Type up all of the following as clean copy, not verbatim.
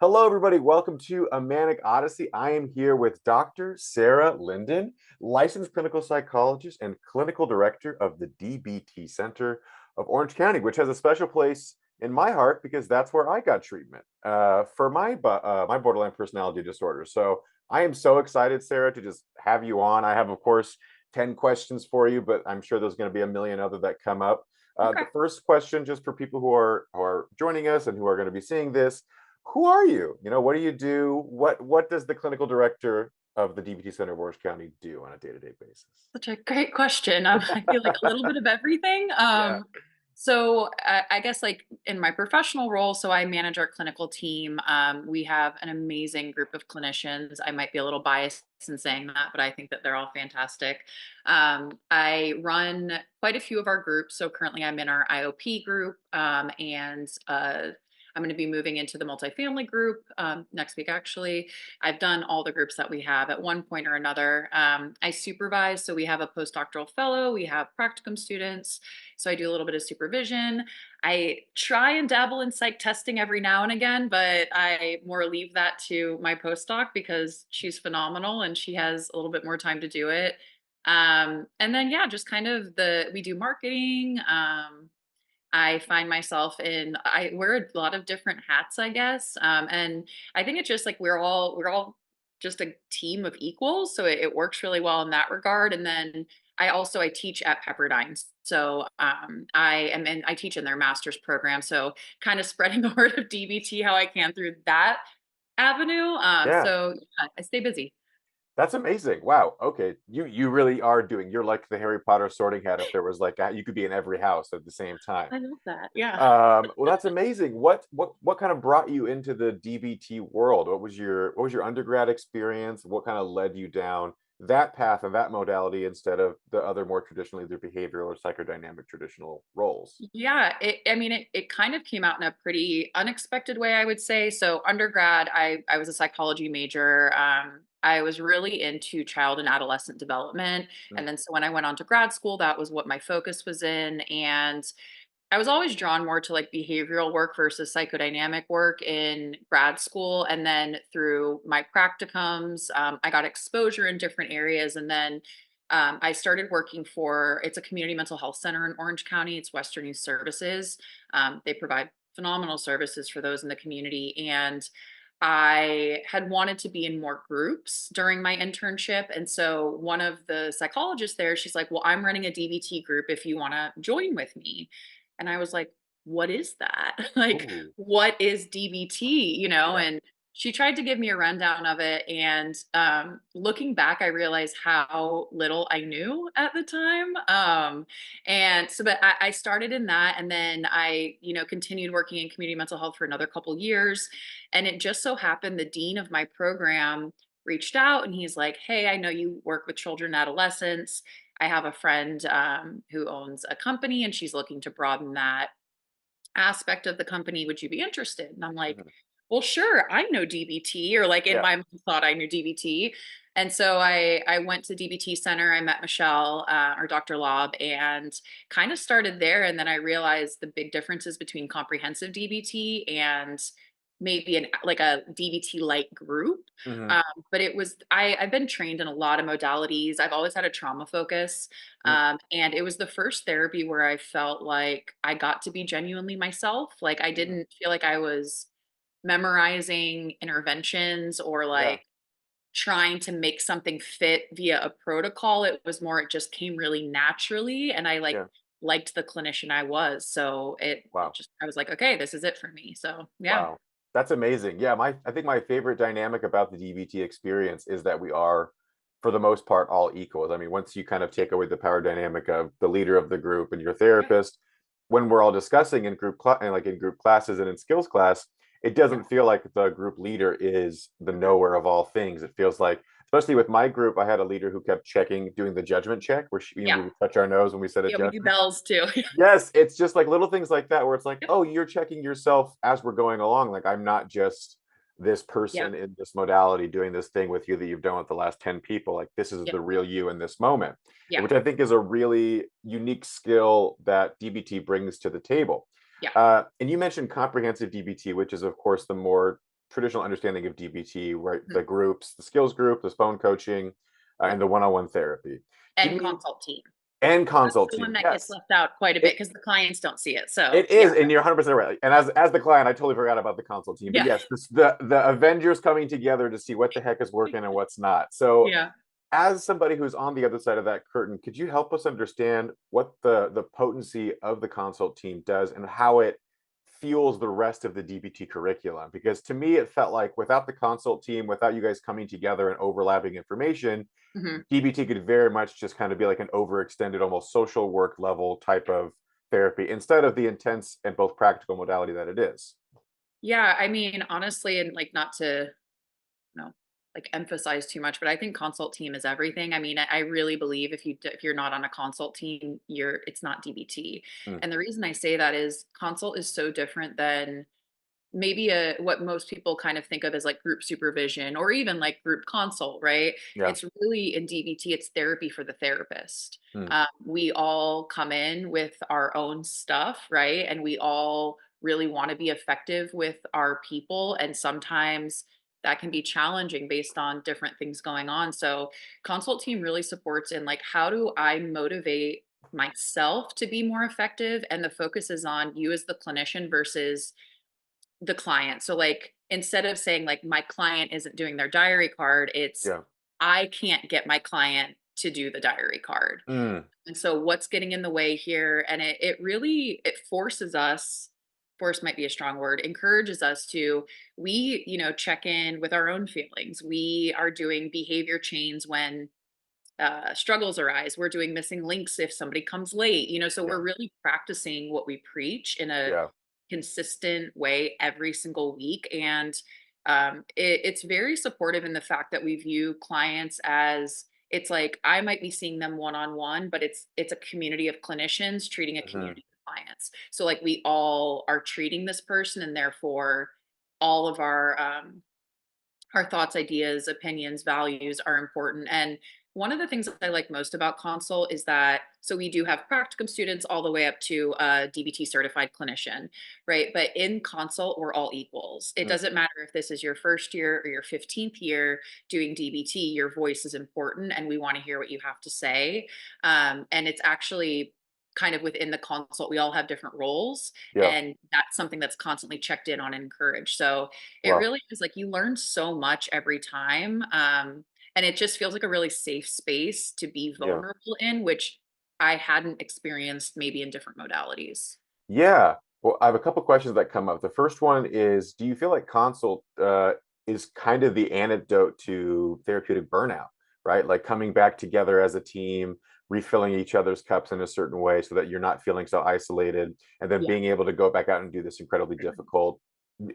Hello, everybody. Welcome to A Manic Odyssey. I am here with Dr. Sarah Lyndon, licensed clinical psychologist and clinical director of the DBT Center of Orange County, which has a special place in my heart because that's where I got treatment for my borderline personality disorder. So I am so excited, Sarah, to just have you on. I have, of course, 10 questions for you, but I'm sure there's going to be a million other that come up. Okay. The first question, just for people who are joining us and who are going to be seeing this, who are you? What do you do? What does the clinical director of the DBT Center of Orange County do on a day-to-day basis? Such a great question. I feel like a little bit of everything. Yeah. So I guess like in my professional role, so I manage our clinical team. We have an amazing group of clinicians. I might be a little biased in saying that, but I think that they're all fantastic. I run quite a few of our groups. So currently I'm in our IOP group, and I'm going to be moving into the multifamily group next week, actually. I've done all the groups that we have at one point or another. I supervise, so we have a postdoctoral fellow, we have practicum students, so I do a little bit of supervision. I try and dabble in psych testing every now and again, but I more leave that to my postdoc because she's phenomenal and she has a little bit more time to do it. And then, yeah, just kind of we do marketing. I find myself I wear a lot of different hats, I guess. And I think it's just like we're all just a team of equals. So it works really well in that regard. And then I teach at Pepperdine. So I teach in their master's program. So kind of spreading the word of DBT how I can through that avenue. Yeah. So yeah, I stay busy. That's amazing. Wow. Okay. You really are you're like the Harry Potter sorting hat if there was like you could be in every house at the same time. I love that. Yeah. Well, that's amazing. What kind of brought you into the DBT world? What was your undergrad experience? What kind of led you down that path and that modality instead of the other more traditional either behavioral or psychodynamic traditional roles? Yeah, I mean, it kind of came out in a pretty unexpected way, I would say. So undergrad, I was a psychology major. I was really into child and adolescent development. Mm, And then so when I went on to grad school, that was what my focus was in. And I was always drawn more to like behavioral work versus psychodynamic work in grad school. And then through my practicums, I got exposure in different areas. And then I started working it's a community mental health center in Orange County. It's Western Youth Services. They provide phenomenal services for those in the community. And I had wanted to be in more groups during my internship. And so one of the psychologists there, she's like, well, I'm running a DBT group if you want to join with me. And I was like, what is that? Like, ooh, what is DBT? yeah, And she tried to give me a rundown of it. And looking back, I realized how little I knew at the time. But I started in that. And then I continued working in community mental health for another couple years. And it just so happened the dean of my program reached out and he's like, hey, I know you work with children and adolescents. I have a friend who owns a company and she's looking to broaden that aspect of the company. Would you be interested? And I'm like, mhm, well, sure, I know DBT, or like in yeah, my mind thought I knew DBT. And so I went to DBT Center. I met Michelle or Dr. Lob and kind of started there. And then I realized the big differences between comprehensive DBT and maybe like a DBT like group. mhm, Um, but I've been trained in a lot of modalities. I've always had a trauma focus. mm, And it was the first therapy where I felt like I got to be genuinely myself. Like I mhm, didn't feel like I was memorizing interventions or yeah, like trying to make something fit via a protocol. It was more, it just came really naturally. And I yeah. liked the clinician I was. So Wow. I was like, okay, this is it for me. So yeah. Wow. That's amazing. Yeah, I think my favorite dynamic about the DBT experience is that we are, for the most part, all equals. I mean, once you kind of take away the power dynamic of the leader of the group and your therapist, when we're all discussing in and like in group classes and in skills class, it Yeah. doesn't feel like the group leader is the knower of all things. It feels like, especially with my group, I had a leader who kept doing the judgment check, where Yeah. we would touch our nose when we said a Yeah. We do judgment. bells too. Yes, it's just like little things like that where it's like, Yep. oh, you're checking yourself as we're going along. Like I'm not just this Yeah. person in this modality doing this thing with you that you've done with the last 10 people. Like this is Yep. the real you in this moment, Yeah. which I think is a really unique skill that DBT brings to the table. Yeah. And you mentioned comprehensive DBT, which is of course the more traditional understanding of DBT, right? Mhm. The groups, the skills group, the phone coaching, Yep. and the one-on-one therapy. Give And me consult team. and That's consult the one team. that gets Yes, left out quite a bit it because the clients don't see it. So it yeah, is, and you're 100% right. And as the client, I totally forgot about the consult team. But yeah, yes, the Avengers coming together to see what the heck is working and what's not. So yeah. as somebody who's on the other side of that curtain, could you help us understand what the potency of the consult team does and how it fuels the rest of the DBT curriculum? Because to me, it felt like without the consult team, without you guys coming together and overlapping information, Mhm. DBT could very much just kind of be like an overextended, almost social work level type of therapy instead of the intense and both practical modality that it is. Yeah, I mean, honestly, and like not to know, like emphasize too much, but I think consult team is everything. I mean, I really believe if you're not on a consult team, it's not DBT. Mm, And the reason I say that is consult is so different than maybe what most people kind of think of as like group supervision or even like group consult, right? yeah. It's really in DBT, it's therapy for the therapist. Mm, We all come in with our own stuff, right? And we all really want to be effective with our people. And sometimes that can be challenging based on different things going on. So, consult team really supports in like, how do I motivate myself to be more effective? And the focus is on you as the clinician versus the client. So like instead of saying like my client isn't doing their diary card, it's yeah. I can't get my client to do the diary card. Mm, And so what's getting in the way here? And it really it forces us, force might be a strong word, encourages us to check in with our own feelings. We are doing behavior chains when struggles arise. We're doing missing links if somebody comes late, so yeah. we're really practicing what we preach in a Yeah. consistent way every single week. And it's very supportive in the fact that we view clients as it's like I might be seeing them one on one, but it's a community of clinicians treating a Mhm. community of clients. So like we all are treating this person, and therefore all of our thoughts, ideas, opinions, values are important. And one of the things that I like most about Consult is that so we do have practicum students all the way up to a DBT certified clinician, right? But in Consult, we're all equals. It Mm, doesn't matter if this is your first year or your 15th year doing DBT, your voice is important and we want to hear what you have to say. And it's actually kind of within the consult, we all have different roles, yeah. and that's something that's constantly checked in on and encouraged. So it Wow. really is like you learn so much every time. And it just feels like a really safe space to be Yeah. vulnerable in, which I hadn't experienced maybe in different modalities. Yeah. Well, I have a couple questions that come up. The first one is, do you feel like consult is kind of the antidote to therapeutic burnout, right? Like coming back together as a team, refilling each other's cups in a certain way so that you're not feeling so isolated, and then Yeah. being able to go back out and do this incredibly difficult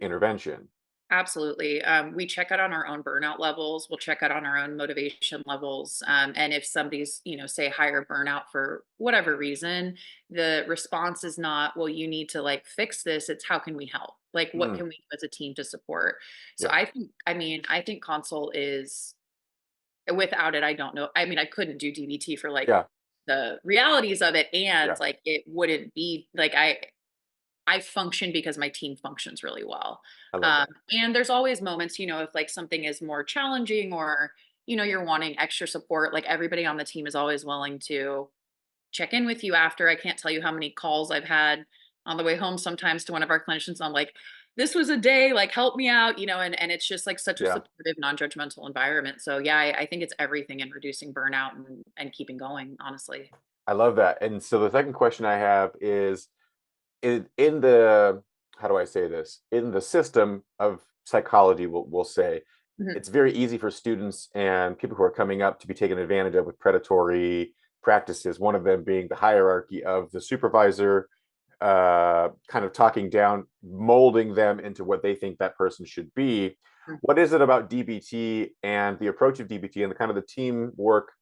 intervention. Absolutely. We check out on our own burnout levels. We'll check out on our own motivation levels. And if somebody's, say higher burnout for whatever reason, the response is not, well, you need to like fix this. It's how can we help? Like, what Mm, can we do as a team to support? So yeah. I think consult is without it, I don't know. I mean, I couldn't do DBT for like Yeah. the realities of it. And Yeah. like, it wouldn't be like I function because my team functions really well. I love that. And there's always moments, if like something is more challenging or, you're wanting extra support, like everybody on the team is always willing to check in with you after. I can't tell you how many calls I've had on the way home sometimes to one of our clinicians. I'm like, this was a day, like help me out, and it's just like such a Yeah. supportive, non-judgmental environment. So yeah, I think it's everything in reducing burnout and keeping going, honestly. I love that. And so the second question I have is in the how do I say this? In the system of psychology, we'll say, Mhm. it's very easy for students and people who are coming up to be taken advantage of with predatory practices. One of them being the hierarchy of the supervisor, kind of talking down, molding them into what they think that person should be. What is it about DBT and the approach of DBT and the kind of the teamwork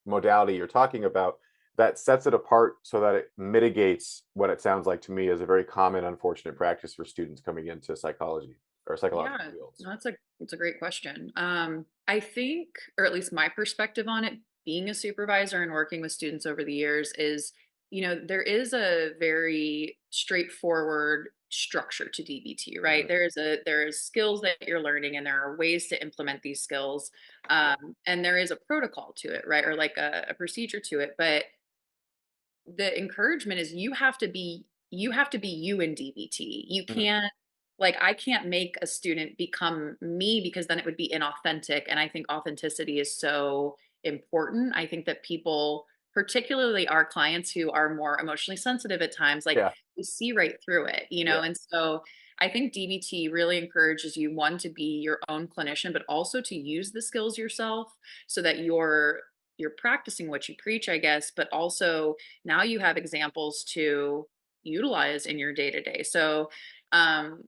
modality you're talking about that sets it apart so that it mitigates what it sounds like to me as a very common unfortunate practice for students coming into psychology or Yeah, psychological fields? no, that's a great question. I think, or at least my perspective on it, being a supervisor and working with students over the years is, there is a very straightforward structure to DBT, right? Mhm. There is skills that you're learning, and there are ways to implement these skills, Yeah. and there is a protocol to it, right, or like a procedure to it. But the encouragement is you have to be you in DBT. You Mhm. can't, like, I can't make a student become me, because then it would be inauthentic. And I think authenticity is so important. I think that people, particularly our clients who are more emotionally sensitive at times, like, Yeah. we see right through it, Yeah. and so I think DBT really encourages you, one, to be your own clinician, but also to use the skills yourself, so that you're practicing what you preach, I guess, but also now you have examples to utilize in your day to day. So, um,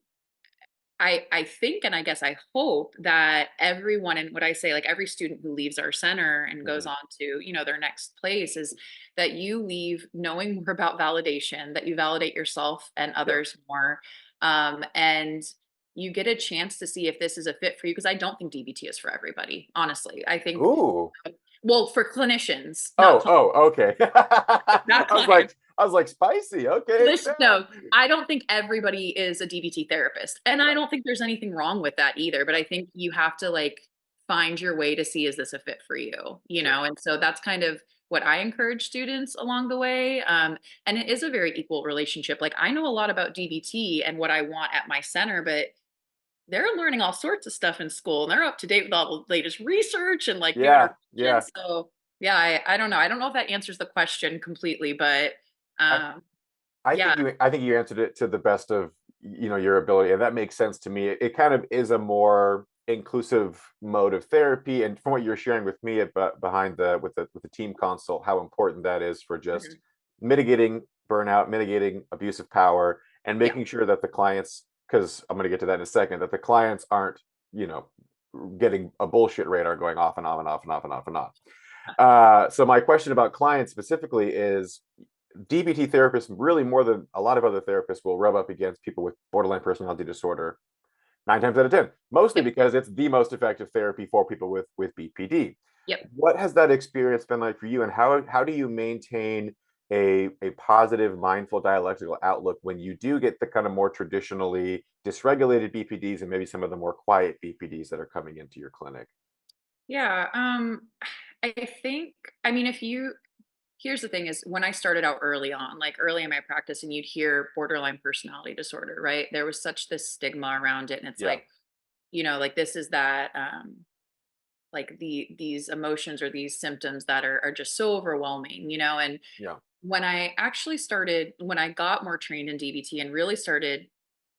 I think, and I guess I hope that everyone, and what I say, like every student who leaves our center and goes Mhm. on to, their next place, is that you leave knowing more about validation, that you validate yourself and Yeah. others more. And you get a chance to see if this is a fit for you. Because I don't think DBT is for everybody, honestly. I think, Ooh. well, for clinicians, not Oh, oh, okay. not clients. I was like, spicy. Okay, Listen, expand. no, I don't think everybody is a DBT therapist, and I Right. don't think there's anything wrong with that either, but I think you have to, like, find your way to see, is this a fit for you, Sure. and so that's kind of what I encourage students along the way, and it is a very equal relationship. Like, I know a lot about DBT and what I want at my center, but they're learning all sorts of stuff in school, and they're up to date with all the latest research and, like, new Yeah. Yeah. interventions. So, yeah, I don't know. I don't know if that answers the question completely, but, I um, I yeah. think you answered it to the best of your ability, and that makes sense to me. It kind of is a more inclusive mode of therapy, and from what you're sharing with me about behind the with the team consult, how important that is for just Mhm. mitigating burnout, mitigating abuse of power, and Yeah. making sure that the clients, because I'm going to get to that in a second, that the clients aren't you know getting a bullshit radar going off and off and off and off and off and off. So my question about clients specifically is DBT therapists, really more than a lot of other therapists, will rub up against people with borderline personality disorder 9 times out of 10, mostly Yep. because it's the most effective therapy for people with BPD. Yep. What has that experience been like for you, and how do you maintain a positive, mindful, dialectical outlook when you do get the kind of more traditionally dysregulated BPDs and maybe some of the more quiet BPDs that are coming into your clinic? Yeah. I think, I mean, here's the thing, is when I started out early on, like early in my practice, and you'd hear borderline personality disorder, right? There was such this stigma around it. And it's Yeah, like, like, this is that, like, these emotions or these symptoms that are just so overwhelming, and yeah, when I got more trained in DBT and really started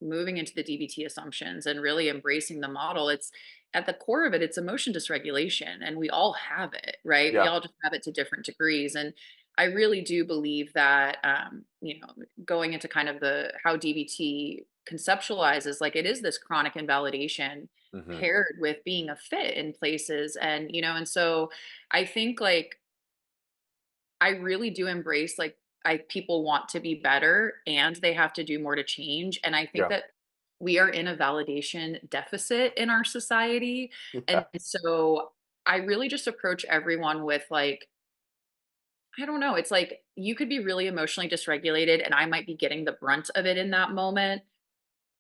moving into the DBT assumptions and really embracing the model, it's at the core of it, it's emotion dysregulation. And we all have it, right? We yeah, all just have it to different degrees. And I really do believe that, going into kind of the how DBT conceptualizes, like, it is this chronic invalidation hmm, paired with being a fit in places. And, and so I think, like, I really do embrace, like, people want to be better and they have to do more to change. And I think yeah, that we are in a validation deficit in our society. And yeah, so I really just approach everyone with, like, I don't know, it's like you could be really emotionally dysregulated and I might be getting the brunt of it in that moment.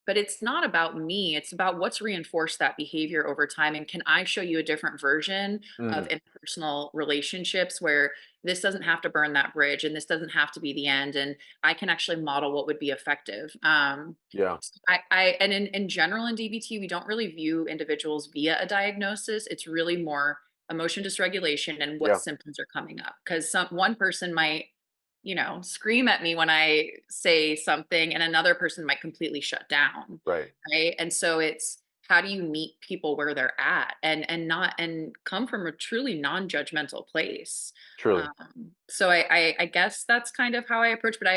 But it's not about me, it's about what's reinforced that behavior over time, and can I show you a different version of mm, interpersonal relationships where this doesn't have to burn that bridge and this doesn't have to be the end, and I can actually model what would be effective. yeah, I and in general in DBT, we don't really view individuals via a diagnosis. It's really more emotion dysregulation and what yeah, symptoms are coming up. Because one person might, scream at me when I say something, and another person might completely shut down. right, Right. And so it's, how do you meet people where they're at, and come from a truly non-judgmental place. truly. So I guess that's kind of how I approach, but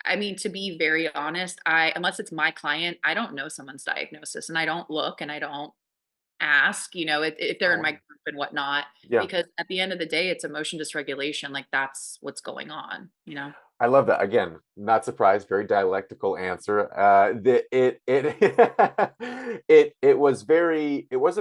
I mean, to be very honest, unless it's my client, I don't know someone's diagnosis, and I don't look, and I don't ask, if they're in my Oh, group and whatnot, yeah. because at the end of the day, it's emotion dysregulation. Like, that's what's going on. I love that. Again, not surprised, very dialectical answer. It was a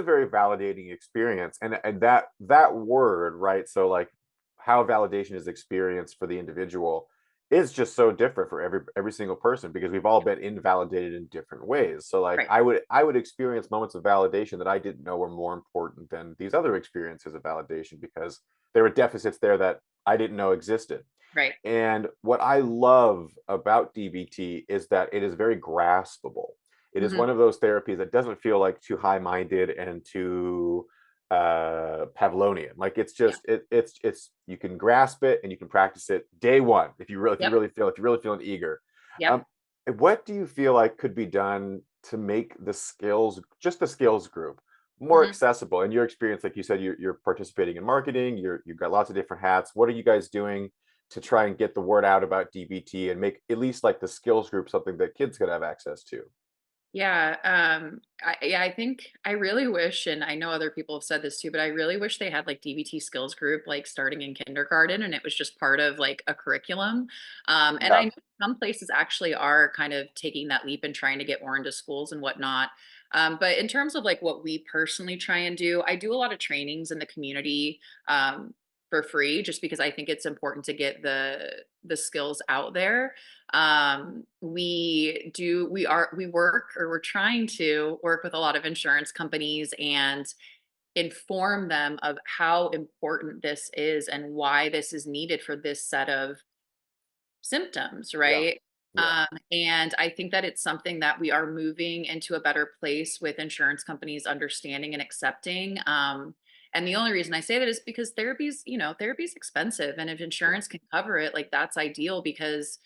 very validating experience. And that word, right? So like how validation is experienced for the individual is just so different for every single person because we've all been invalidated in different ways. So like Right. I would experience moments of validation that I didn't know were more important than these other experiences of validation because there were deficits there that I didn't know existed. Right. And what I love about DBT is that it is very graspable. It is Hmm. one of those therapies that doesn't feel like too high-minded and too Pavlovian. Like it's Yeah. just it's you can grasp it and you can practice it day one if you really Yep. if you're really feeling eager. Yep. Um, what do you feel like could be done to make the skills, just the skills group, more Hmm. accessible? In your experience, like you said, you're participating in marketing, you've got lots of different hats. What are you guys doing to try and get the word out about DBT and make at least like the skills group something that kids could have access to? Yeah, I think I really wish, and I know other people have said this too, but I really wish they had like DBT skills group like starting in kindergarten, and it was just part of like a curriculum. And I Yeah, know some places actually are kind of taking that leap and trying to get more into schools and whatnot. But in terms of like what we personally try and do, I do a lot of trainings in the community for free, just because I think it's important to get the skills out there. We work, or we're trying to work with a lot of insurance companies and inform them of how important this is and why this is needed for this set of symptoms, yeah, right? yeah, And I think that it's something that we are moving into a better place with insurance companies understanding and accepting. And the only reason I say that is because therapy's expensive, and if yeah. insurance can cover it, like that's ideal. Because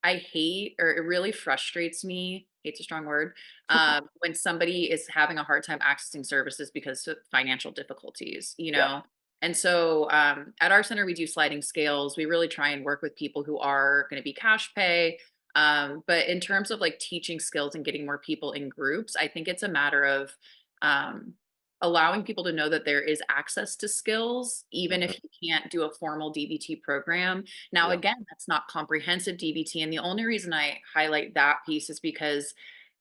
I hate, or it really frustrates me, hate's a strong word, when somebody is having a hard time accessing services because of financial difficulties, you Yeah, know? And so at our center, we do sliding scales. We really try and work with people who are going to be cash pay. But in terms of like teaching skills and getting more people in groups, I think it's a matter of um, allowing people to know that there is access to skills, even if mhm, you can't do a formal DBT program. Now, yeah, again, that's not comprehensive DBT. And the only reason I highlight that piece is because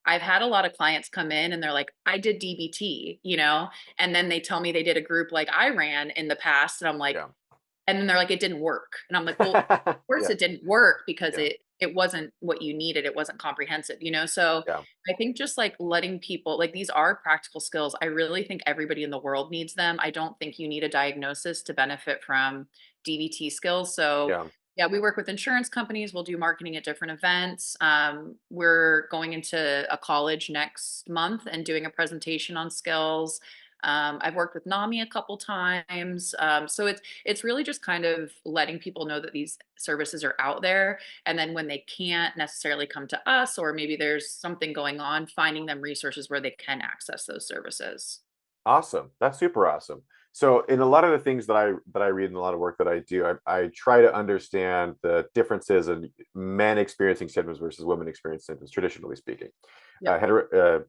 I've had a lot of clients come in and they're like, I did DBT, and then they tell me they did a group like I ran in the past. And I'm like, yeah, and then they're like, it didn't work. And I'm like, well, of course yeah, it didn't work because yeah, it wasn't what you needed. It wasn't comprehensive. So yeah, I think just like letting people, like, these are practical skills. I really think everybody in the world needs them. I don't think you need a diagnosis to benefit from DBT skills. So yeah. yeah, we work with insurance companies. We'll do marketing at different events. We're going into a college next month and doing a presentation on skills. I've worked with NAMI a couple times. So it's really just kind of letting people know that these services are out there. And then when they can't necessarily come to us, or maybe there's something going on, finding them resources where they can access those services. Awesome. That's super awesome. So in a lot of the things that I read and a lot of work that I do, I try to understand the differences in men experiencing symptoms versus women experiencing symptoms, traditionally speaking. Yep.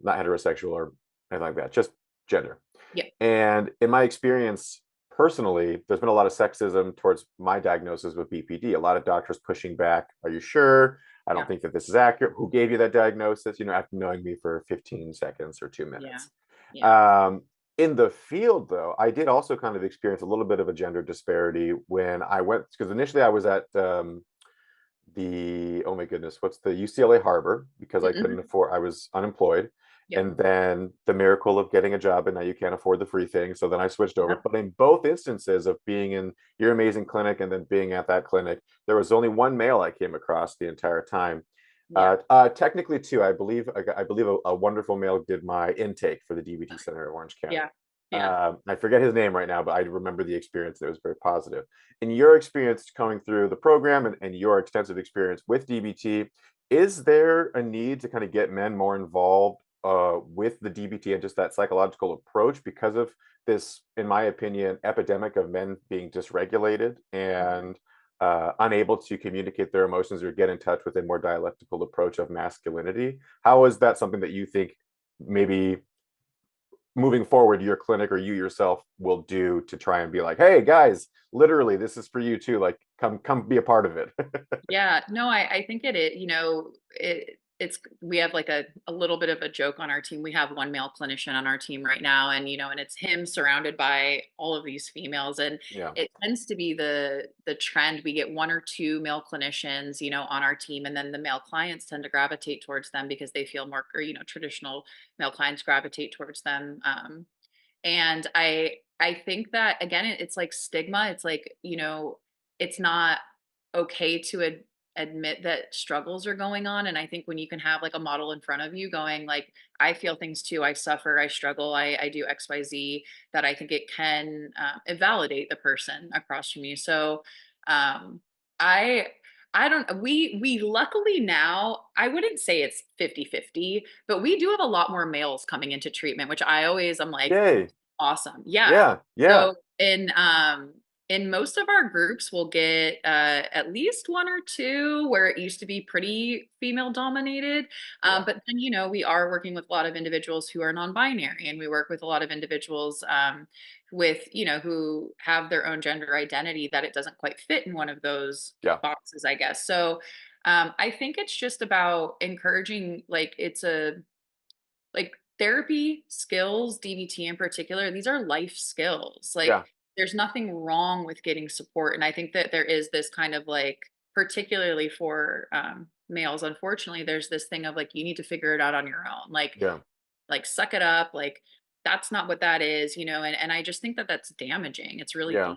Not heterosexual or anything like that, just gender. Yep. And in my experience personally, there's been a lot of sexism towards my diagnosis with BPD. A lot of doctors pushing back. Are you sure? I don't Yeah. think that this is accurate. Who gave you that diagnosis? After knowing me for 15 seconds or 2 Yeah. minutes. Yeah. Um, in the field, though, I did also kind of experience a little bit of a gender disparity when I went, because initially I was at oh my goodness, what's the UCLA Harbor because I couldn't Mhm. afford, I was unemployed. Yep. And then the miracle of getting a job, and now you can't afford the free thing. So then I switched over. Yep. But in both instances of being in your amazing clinic and then being at that clinic, there was only one male I came across the entire time. Yeah. Technically, two. I believe a wonderful male did my intake for the DBT Center at Orange County. Yeah. Yeah. I forget his name right now, but I remember the experience. It was very positive. In your experience coming through the program and your extensive experience with DBT, is there a need to kind of get men more involved with the DBT and just that psychological approach because of this, in my opinion, epidemic of men being dysregulated Mhm. and unable to communicate their emotions or get in touch with a more dialectical approach of masculinity? How is that something that you think maybe moving forward your clinic or you yourself will do to try and be like, hey guys, literally this is for you too, like come be a part of it? Yeah, no, I think it, it's we have like a little bit of a joke on our team. We have one male clinician on our team right now, and and it's him surrounded by all of these females, and Yeah. it tends to be the trend. We get one or two male clinicians, on our team, and then the male clients tend to gravitate towards them because they feel more, or traditional male clients gravitate towards them. And I think that again, it's like stigma. It's like, it's not okay to admit that struggles are going on. And I think when you can have like a model in front of you going like, I feel things too, I suffer, I struggle, I do XYZ, that I think it can invalidate the person across from you. So um I I don't we luckily now, I wouldn't say it's 50-50, but we do have a lot more males coming into treatment, which I'm like, Yay. awesome. Yeah. Yeah. Yeah. So in most of our groups we'll get at least one or two where it used to be pretty female dominated. Yeah. But then we are working with a lot of individuals who are non-binary, and we work with a lot of individuals with who have their own gender identity that it doesn't quite fit in one of those Yeah. boxes, I guess. So I think it's just about encouraging, like it's a like therapy skills, DBT in particular, these are life skills. Like Yeah. there's nothing wrong with getting support. And I think that there is this kind of like, particularly for males, unfortunately, there's this thing of like, you need to figure it out on your own. Yeah. Like suck it up. Like that's not what that is, and I just think that that's damaging. It's really Yeah.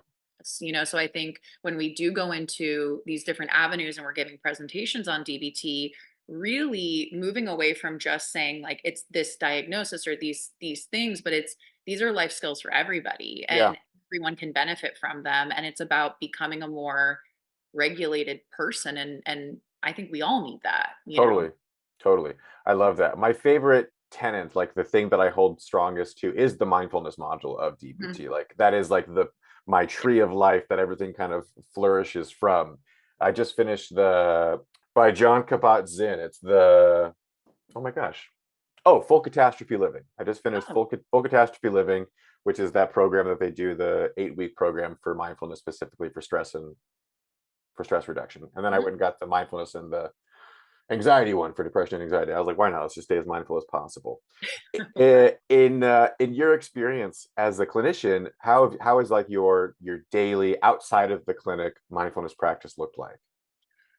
dangerous, so I think when we do go into these different avenues and we're giving presentations on DBT, really moving away from just saying like it's this diagnosis or these things, but these are life skills for everybody, Yeah. and everyone can benefit from them, and it's about becoming a more regulated person, and I think we all need that. Totally. Totally. I love that. My favorite tenet, like the thing that I hold strongest to, is the mindfulness module of Mhm. DBT. Like that is like the my tree of life that everything kind of flourishes from. I just finished the by John Kabat-Zinn. It's the oh my gosh. Oh, Full Catastrophe Living. I just finished Oh. Full Catastrophe Living, which is that program that they do, the 8-week program for mindfulness specifically for stress and for stress reduction. And then I Mhm. went and got the mindfulness and the anxiety one for depression and anxiety. I was like, why not? Let's just stay as mindful as possible. In your experience as a clinician, how is like your daily outside of the clinic mindfulness practice looked like?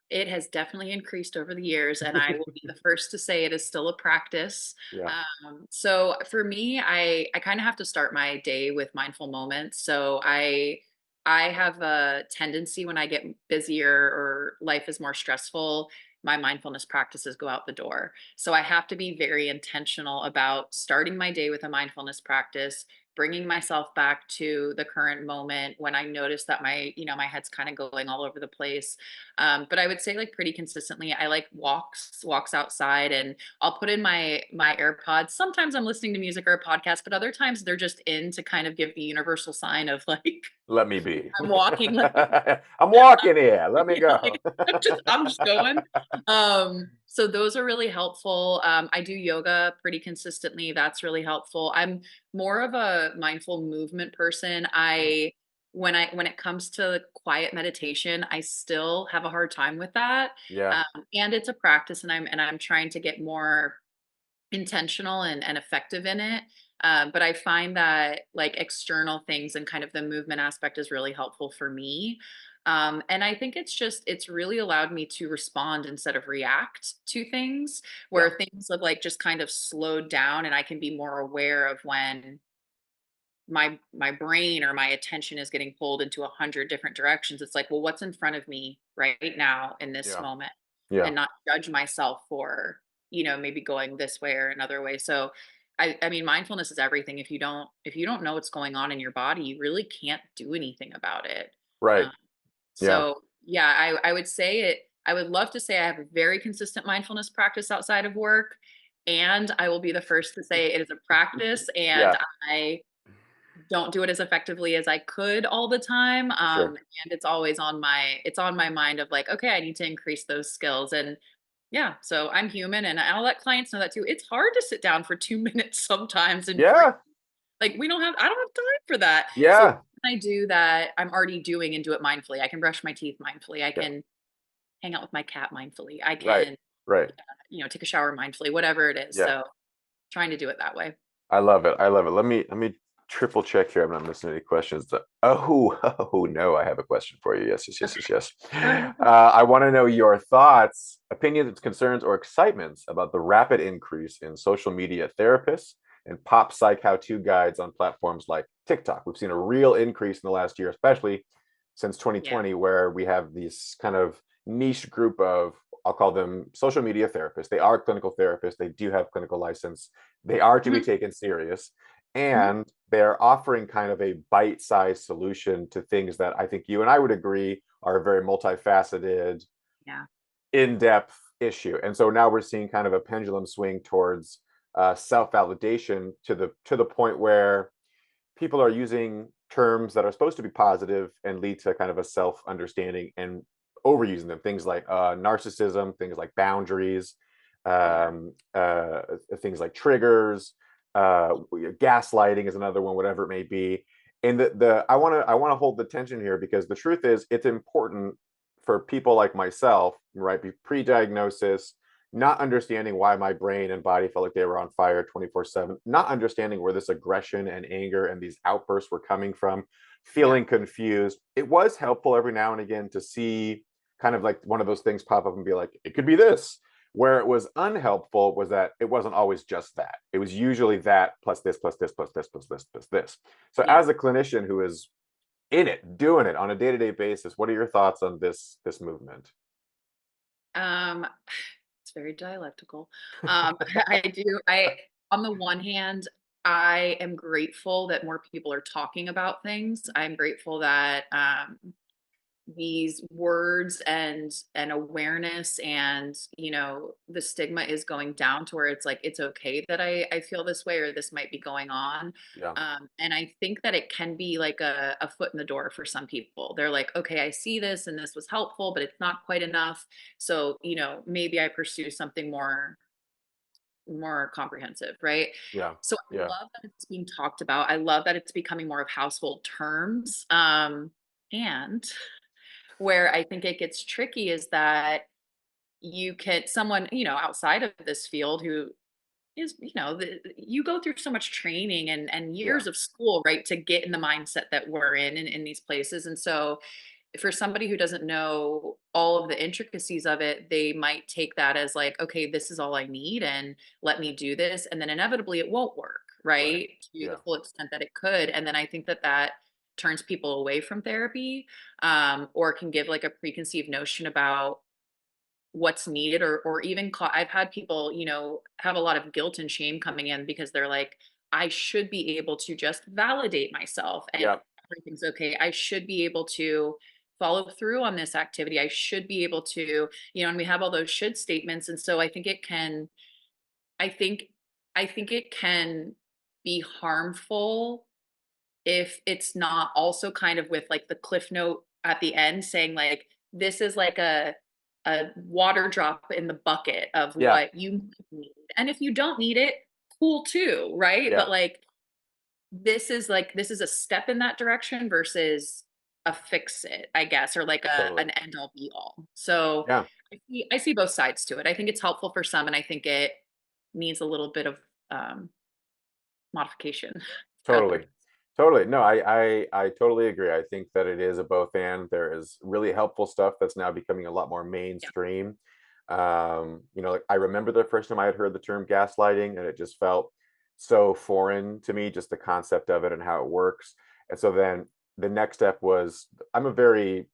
It has definitely increased over the years, and I will be the first to say it is still a practice. Yeah. So for me, I kind of have to start my day with mindful moments. So I have a tendency when I get busier or life is more stressful, my mindfulness practices go out the door. So I have to be very intentional about starting my day with a mindfulness practice, bringing myself back to the current moment when I notice that my head's kind of going all over the place. But I would say like pretty consistently, I like walks outside, and I'll put in my AirPods. Sometimes I'm listening to music or a podcast, but other times they're just in to kind of give the universal sign of like Let me be. I'm walking, like I'm walking here. Let me yeah, go. like I'm just going. So those are really helpful. I do yoga pretty consistently. That's really helpful. I'm more of a mindful movement person. When it comes to quiet meditation, I still have a hard time with that. Yeah. And it's a practice, and I'm trying to get more intentional and effective in it. But I find that like external things and kind of the movement aspect is really helpful for me. And I think it's really allowed me to respond instead of react to things, Yeah. where things have like just kind of slowed down, and I can be more aware of when my brain or my attention is getting pulled into 100 different directions. It's like, well, what's in front of me right now in this Yeah. moment, Yeah. and not judge myself for maybe going this way or another way. So I mean, mindfulness is everything. If you don't know what's going on in your body, you really can't do anything about it. Right. um, Yeah. so yeah, I would say it. I would love to say I have a very consistent mindfulness practice outside of work, and I will be the first to say it is a practice, and Yeah. I don't do it as effectively as I could all the time. Sure. And it's on my mind of like, okay, I need to increase those skills. And yeah, so I'm human, and I'll let clients know that too. It's hard to sit down for 2 minutes sometimes and breathe. Yeah. Like I don't have time for that. So Yeah. when I do that, I'm already doing and do it mindfully. I can brush my teeth mindfully. I Yeah. can hang out with my cat mindfully. I Right. can Right. take a shower mindfully, whatever it is. Yeah. So trying to do it that way. I love it. I love it. Let me triple check here. I'm not missing any questions. Oh, oh no, I have a question for you. Yes, yes, yes, yes, yes. I want to know your thoughts, opinions, concerns, or excitements about the rapid increase in social media therapists and pop psych how-to guides on platforms like TikTok. We've seen a real increase in the last year, especially since Yeah. 2020, where we have these kind of niche group of, I'll call them social media therapists. They are clinical therapists. They do have clinical license. They are to be Mhm. taken serious, Mhm. and they're offering kind of a bite-sized solution to things that I think you and I would agree are a very multifaceted, Yeah. in-depth issue. And so now we're seeing kind of a pendulum swing towards self-validation to the point where people are using terms that are supposed to be positive and lead to kind of a self-understanding and overusing them. Things like narcissism, things like boundaries, Yeah. things like triggers, gaslighting is another one, whatever it may be. And the I want to hold the tension here, because the truth is it's important for people like myself, right? Be pre-diagnosis, not understanding why my brain and body felt like they were on fire 24/7, not understanding where this aggression and anger and these outbursts were coming from, Yeah. feeling confused. It was helpful every now and again to see kind of like one of those things pop up and be like, it could be this. Where it was unhelpful was that it wasn't always just that. It was usually that plus this, plus this, plus this, plus this, plus this. So Yeah. as a clinician who is in it, doing it on a day-to-day basis, what are your thoughts on this movement? Um, it's very dialectical. I do. On the one hand, I am grateful that more people are talking about things. I'm grateful that these words and awareness and the stigma is going down to where it's like it's okay that I feel this way or this might be going on. Yeah, And I think that it can be like a foot in the door for some people. They're like, okay, I see this and this was helpful, but it's not quite enough. So maybe I pursue something more comprehensive, right? yeah, So I yeah, love that it's being talked about. I love that it's becoming more of household terms. And where I think it gets tricky is that someone, outside of this field who is, you go through so much training and yeah, years of school, right, to get in the mindset that we're in these places. And so for somebody who doesn't know all of the intricacies of it, they might take that as like, okay, this is all I need and let me do this. And then inevitably it won't work, right, right? To the yeah, full extent that it could. And then I think that turns people away from therapy, or can give like a preconceived notion about what's needed, or even I've had people, have a lot of guilt and shame coming in because they're like, I should be able to just validate myself and yeah, everything's okay. I should be able to follow through on this activity. I should be able to, and we have all those should statements. And so I think, I think it can be harmful if it's not also kind of with like the cliff note at the end saying like this is like a water drop in the bucket of yeah, what you need. And if you don't need it, cool too, right? yeah, But like this is a step in that direction versus a fix it, I guess, or like totally, an end all be all. So yeah. I see both sides to it. I think it's helpful for some and I think it needs a little bit of um modification for others. Totally. Totally. No, I totally agree. I think that it is a both and. There is really helpful stuff that's now becoming a lot more Yeah. mainstream. Like I remember the first time I had heard the term gaslighting, and it just felt so foreign to me, just the concept of it and how it works. And so then the next step was I'm a very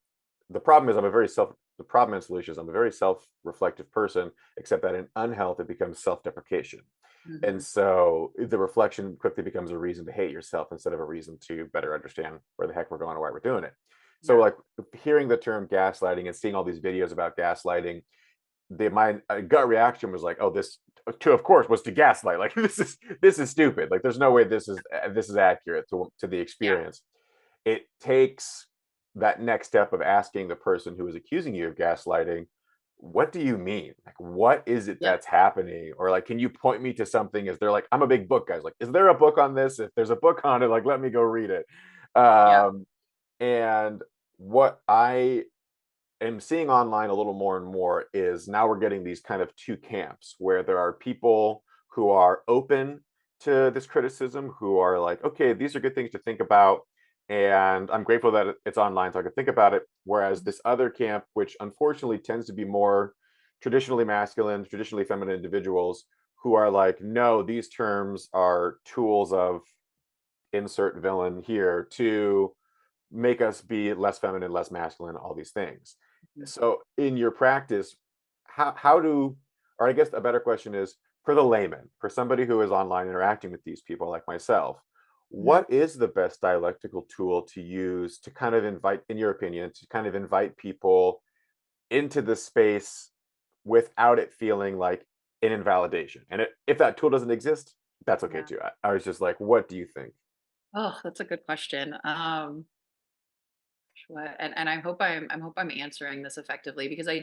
the problem is I'm a very self the problem and solution is I'm a very self-reflective person, except that in unhealth it becomes self-deprecation. And Mhm. so the reflection quickly becomes a reason to hate yourself instead of a reason to better understand where the heck we're going or why we're doing it. So Yeah. like hearing the term gaslighting and seeing all these videos about gaslighting, my gut reaction was like, oh, this to of course was to gaslight. Like this is stupid. Like there's no way this is accurate to the Yeah. experience. It takes that next step of asking the person who is accusing you of gaslighting, what do you mean? Like, what is it Yep. that's happening? Or like, can you point me to something? Is there like, I'm a big book guy. Like, is there a book on this? If there's a book on it, like, let me go read it. Yep. And what I am seeing online a little more and more is now we're getting these kind of two camps where there are people who are open to this criticism, who are like, okay, these are good things to think about. And I'm grateful that it's online so I can think about it. Whereas this other camp, which unfortunately tends to be more traditionally masculine, traditionally feminine individuals, who are like, no, these terms are tools of insert villain here to make us be less feminine, less masculine, all these things. Mhm. So in your practice, how do, or I guess a better question is for the layman, for somebody who is online interacting with these people like myself, Mhm. what is the best dialectical tool to use to kind of invite, in your opinion, to kind of invite people into the space without it feeling like an invalidation? And if that tool doesn't exist, that's okay Yeah. too. I was just like, what do you think? Oh, that's a good question. What, and I hope I'm answering this effectively because I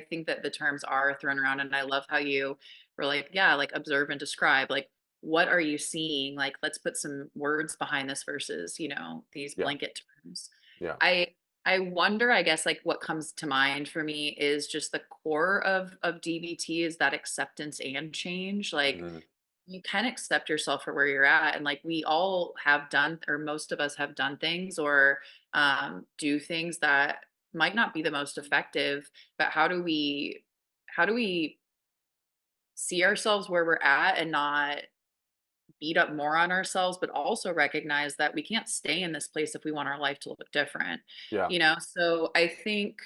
think that the terms are thrown around and I love how you were like, yeah, like observe and describe. Like, what are you seeing? Like, let's put some words behind this versus, these Yeah, blanket terms. yeah. I I wonder, I guess, like what comes to mind for me is just the core of DBT is that acceptance and change. Like Mhm. you can accept yourself for where you're at, and like we all have done, or most of us have done things or do things that might not be the most effective, but how do we see ourselves where we're at and not beat up more on ourselves, but also recognize that we can't stay in this place if we want our life to look different, Yeah, so I think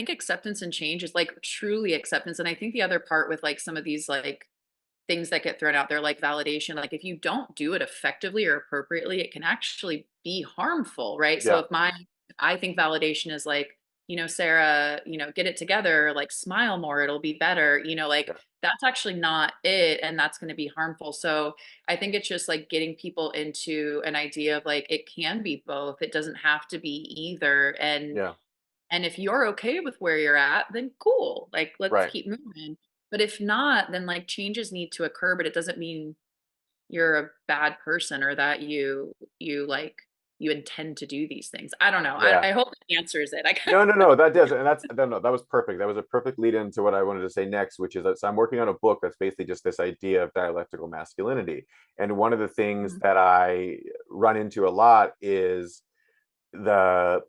acceptance and change is like truly acceptance. And I think the other part with like some of these like things that get thrown out there like validation, like if you don't do it effectively or appropriately, it can actually be harmful, right? So yeah, if I think validation is like, Sarah, get it together, like smile more, it'll be better, like yeah, that's actually not it, and that's going to be harmful. So I think it's just like getting people into an idea of like it can be both. It doesn't have to be either. yeah. And if you're okay with where you're at, then cool. Like, let's Right. keep moving. But if not, then like changes need to occur, but it doesn't mean you're a bad person or that you intend to do these things. I don't know. Yeah. I hope that answers it. I kind No, no, no, that does, and that's no, that was perfect. That was a perfect lead into what I wanted to say next, which is that so I'm working on a book that's basically just this idea of dialectical masculinity. And one of the things Mhm. that I run into a lot is the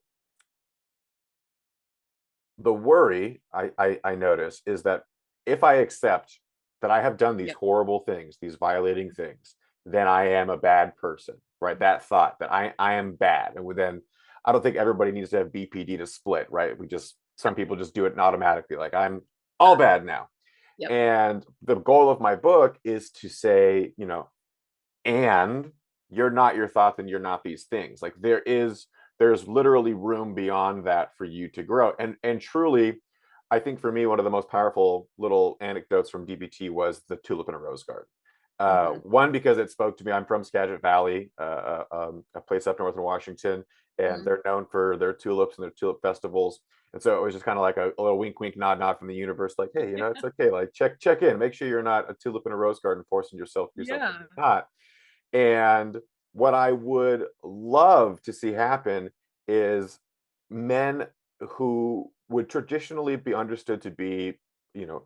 the worry I notice is that if I accept that I have done these Yep. horrible things, these violating things, then I am a bad person, right? That thought that I am bad, and then I don't think everybody needs to have BPD to split, right? We just some people just do it automatically, like I'm all bad now. Yep. And the goal of my book is to say, and you're not your thoughts and you're not these things. Like there's literally room beyond that for you to grow. And truly, I think for me one of the most powerful little anecdotes from DBT was the tulip in a rose garden. Hmm. One, because it spoke to me. I'm from Skagit Valley, a place up north in Washington, and Hmm. they're known for their tulips and their tulip festivals. And so it was just kind of like a little wink, wink, nod, nod from the universe, like, hey, it's okay. Like, check in, make sure you're not a tulip in a rose garden, forcing yourself to do something Yeah. you're not. And what I would love to see happen is men who would traditionally be understood to be,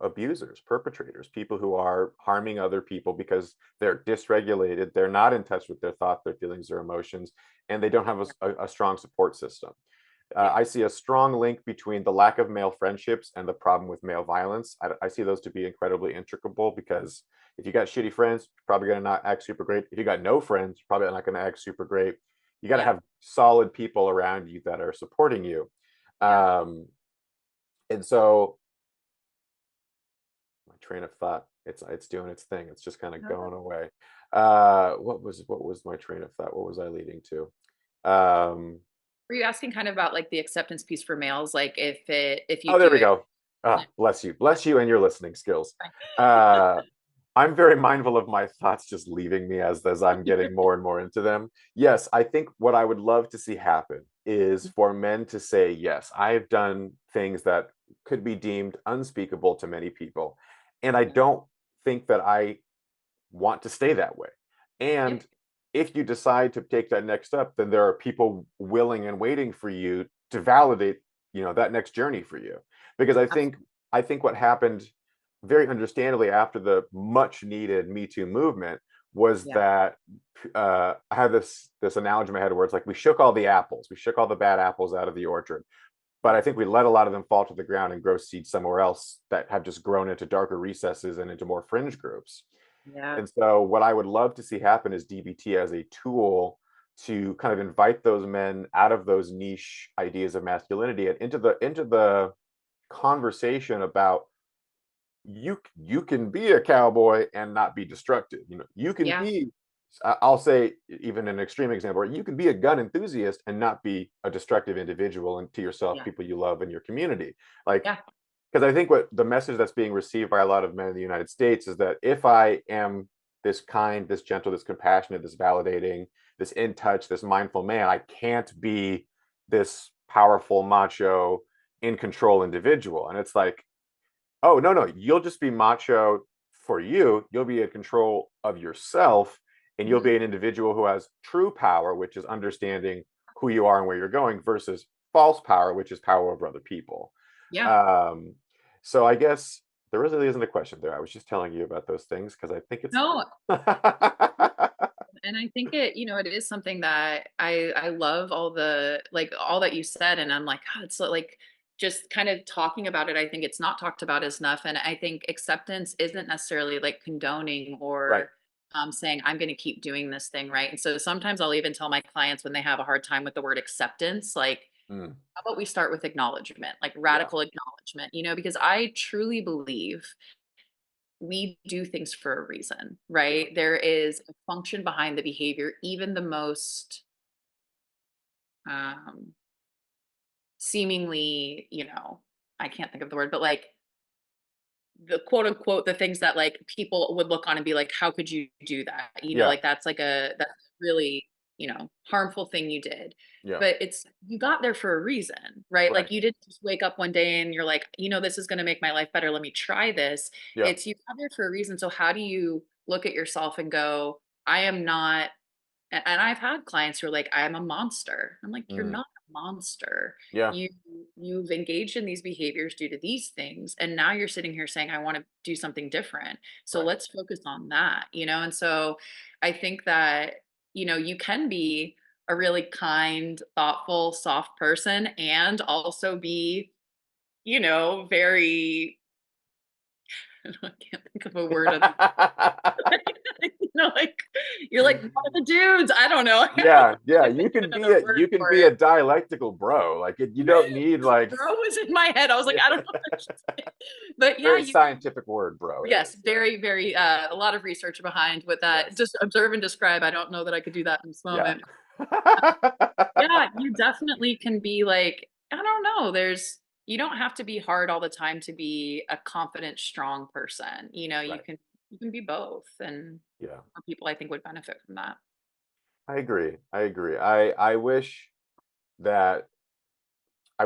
abusers, perpetrators, people who are harming other people because they're dysregulated, they're not in touch with their thoughts, their feelings, their emotions, and they don't have a strong support system. Yeah. I see a strong link between the lack of male friendships and the problem with male violence. I see those to be incredibly intricable because if you got shitty friends, you're probably going to not act super great. If you got no friends, you're probably not going to act super great. You got to Yeah. have solid people around you that are supporting you. Yeah. And so my train of thought, it's doing its thing. It's just kind of No, going away. What was my train of thought? What was I leading to? Um, were you asking kind of about like the acceptance piece for males? Like if you Oh, there do we it, go. yeah, Ah, bless you. yeah, Bless you and your listening skills. fine. Uh, I'm very mindful of my thoughts just leaving me as I'm getting more and more into them. Yes, I think what I would love to see happen is for men to say, yes, I've done things that could be deemed unspeakable to many people. And I Mhm. don't think that I want to stay that way. Yep. And if you decide to take that next step, then there are people willing and waiting for you to validate that next journey for you. Because I think what happened very understandably after the much needed Me Too movement was Yeah. that I have this analogy in my head where it's like we shook all the apples, we shook all the bad apples out of the orchard, but I Yeah. think we let a lot of them fall to the ground and grow seeds somewhere else that have just grown into darker recesses and into more fringe groups. Yeah. And so what I would love to see happen is DBT as a tool to kind of invite those men out of those niche ideas of masculinity and into the conversation about you can be a cowboy and not be destructive. You can Yeah. be, I'll say, even an extreme example, you can be a gun enthusiast and not be a destructive individual and to yourself, Yeah. people you love, and your community. Like, Yeah. because I think what the message that's being received by a lot of men in the United States is that if I am this kind, this gentle, this compassionate, this validating, this in touch, this mindful man, I can't be this powerful, macho, in control individual. And it's like, oh, no, no, you'll just be macho for you. You'll be in control of yourself, and you'll Mhm. be an individual who has true power, which is understanding who you are and where you're going, versus false power, which is power over other people. Yeah. Um, so I guess there really isn't a question there. I was just telling you about those things because I think it's No, and I think it is something that I love all the like all that you said, and I'm like, God, it's like just kind of talking about it. I think it's not talked about as enough, and I think acceptance isn't necessarily like condoning right. or saying I'm going to keep doing this thing, right? And so sometimes I'll even tell my clients when they have a hard time with the word acceptance, like, Mm, how about we start with acknowledgement, like yeah, radical acknowledgement, because I truly believe we do things for a reason, yeah, right? There is a function behind the behavior, even the most um, seemingly, I can't think of the word, but like the quote unquote, the things that like people would look on and be like, how could you do that? yeah, Like that's really, harmful thing you did. yeah, But you got there for a reason, right? right, Like you didn't just wake up one day and you're like, this is going to make my life better. Let me try this. yeah, It's you got there for a reason. So how do you look at yourself and go, I am not and I've had clients who are like, "I'm a monster." I'm like, "You're mm, not a monster. yeah, You you've engaged in these behaviors due to these things, and now you're sitting here saying, 'I wanna do something different.' So right, let's focus on that?" And so I think that, you can be a really kind, thoughtful, soft person and also be, very I can't think of a word other like, you're like one of the dudes. I don't know. yeah, yeah. Can't think You of can be another a word you can for be it. a dialectical bro. Like you don't need like Bro was in my head. I was like, yeah. I don't know what to say. But yeah, Very scientific word, bro. It yes, is. very, very, a lot of research behind with that. Yes. Just observe and describe. I don't know that I could do that in this Yeah. moment. Yeah, you definitely can be like, I don't know. You don't have to be hard all the time to be a confident, strong person. You Right. can be both. And Yeah. more people I think would benefit from that. I agree. I agree. That I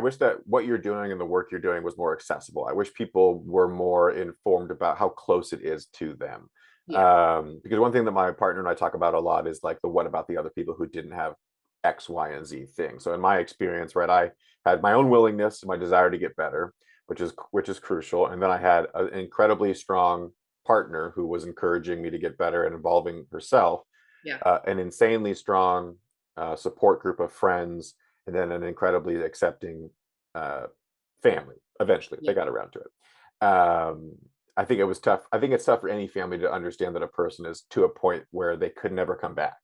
wish that what you're doing and the work you're doing was more accessible. I wish people were more informed about how close it is to them. Yeah. Because one thing that my partner and I talk about a lot is like the what about the other people who didn't have X, Y, and Z thing. So in my experience, right, I had my own willingness, my desire to get better, which is crucial, and then I had an incredibly strong partner who was encouraging me to get better and involving herself, Yeah. an insanely strong support group of friends, and then an incredibly accepting uh, family. Eventually, Yeah. they got around to it. I think it was tough. I think it's tough for any family to understand that a person is to a point where they could never come back.